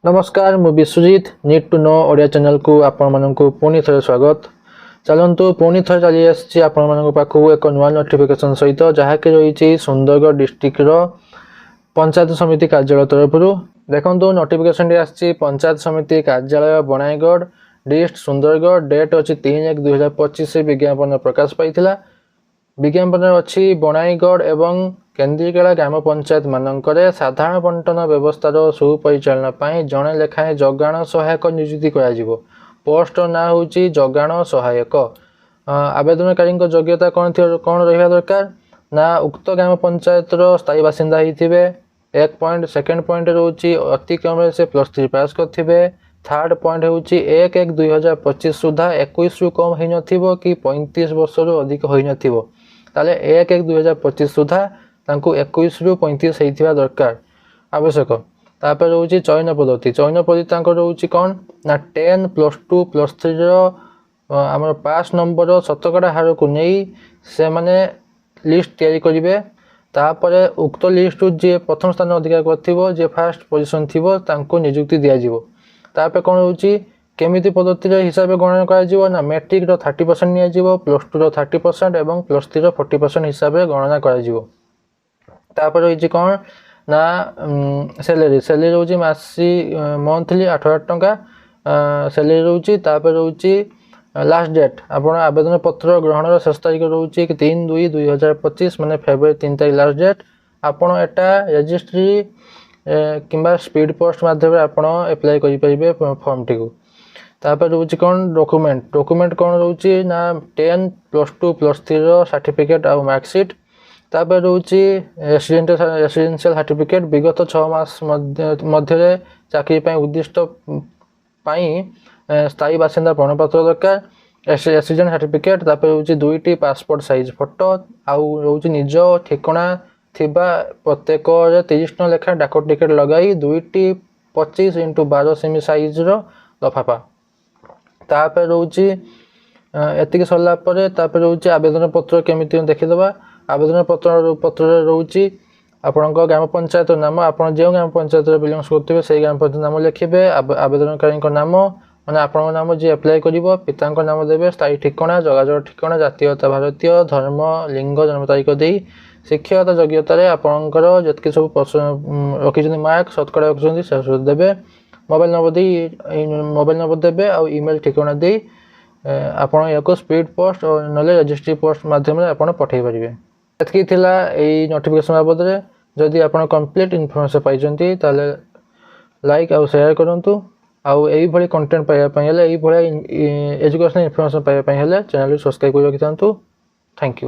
नमस्कार मु Biswajit need to know Odia channel को आपण मानक पुणी थे स्वागत। चलतु पुणी थे चली आसी आपण मान पाखु एक नुआ नोटिफिकेशन सहित जहाँकि रही सुंदरगढ़ डिस्ट्रिक्ट पंचायत समिति कार्यालय तरफ देखो नोटिफिकेशन आसी पंचायत समिति कार्यालय बनाईगढ़ डिस्ट्रिक्ट सुंदरगढ़ डेट अच्छी 3/1/2025 विज्ञापन प्रकाश पाई। विज्ञापन अच्छी बनाईगढ़ एवं केन्द्रीकेला ग्राम पंचायत मानक साधारण बंटन व्यवस्थार सुपरिचालन जड़े लेखाएं जगाण सहायक नियुक्ति कर पोस्ट ना हूँ जगाण सहायक। आवेदनकारी योग्यता कौन रहा दरकार ना उक्त ग्राम पंचायत स्थायी बासिंदा होते। एक पॉइंट सेकेंड पॉइंट रोचे अति कम से +3 पास करेंगे। थर्ड पॉइंट हूँ 1/1/2025 सुधा 21 रु कम हो न कि 35 वर्ष रु अधिक हो न 1/1/2025 सुधा 21 रु 35 होता दरकार आवश्यक। तापर रोचे चयन पद्धति रोचे कौन ना 10 +2 +3 आम पास नंबर शतकड़ा हार को नहीं से माने लिस्ट तैयारी करेंगे। तापर उक्त लिस्ट जी प्रथम स्थान अधिकार कर फास्ट पोजिशन थी नियुक्ति दिज्व। तापर कौन रोचे केमिति पद्धति हिसाब से गणना कर मैट्रिक 30% निज्व +2 30% और +3 40% हिसाब से गणना कर रही कौन ना सैलरी रोचे मासी मंथली 8,000 टंका सैलरी रोचे। तापर रोचे लास्ट डेट आप आवेदन पत्र ग्रहण शेष तारीख रोचे 3/2/2025 माने फेब्रुआरी 3 तारीख लास्ट डेट। आपड़ एटा रजिस्ट्री किंबा स्पीड पोस्ट माध्यम आप एप्लाई करेंगे फॉर्म टी को। तापर रोचे कौन डॉक्यूमेंट कौन रोचे ना 10 +2 +3 सर्टिफिकेट और मार्कशीट। तापर रोचे रेसिडेंशियल सर्टिफिकेट विगत 6 मास मध्य चाकरी उद्दिष्ट स्थायी बासिंदा प्रमाणपत्र दरकार रेसिडेंट सर्टिफिकेट। तापर रोचे 2टी पासपोर्ट साइज फोटो आउ रोचे निज ठिकाना थिबा प्रत्येक 30 टଙ୍କା लेखा डाक टिकेट लगाई 2टी 25x12 सेमी साइज लफाफा। तापर रोचे एतिक सरला तापर रोचे आवेदन पत्र केमिति देखीदबा। आवेदन पत्र रोचे आपण ग्राम पंचायत नाम आप जो ग्राम पंचायत बिलोंग्स करते से ग्राम पंचायत नाम लिखे। आवेदनकारी नाम माने आपण नाम जी एप्लाई कर पिता नाम देवे स्थायी ठिकाना जगाजग ठिकाना जातीयता भारतीय धर्म लिंग जन्म तारीख दे शिक्षागत योग्यतार आपणकर जी सब रखी मार्क शतकड़ा रखिंट से सब देवे। मोबाइल नंबर देवे और ईमेल ठिकाना दे आपण या स्पीड पोस्ट और ना रजिस्ट्री पोस्ट माध्यम आप पठे पारे। एतकी थिला एई नोटिफिकेशन बाबद में जदि आप कंप्लीट इनफॉरमेशन पाइछंती ताले लाइक और शेयर करंतु आउ एई भली कंटेंट पाइबा एई भली एजुकेशनल इनफॉरमेशन पाइबा चैनल सब्सक्राइब कर रखिथांतु। Thank you.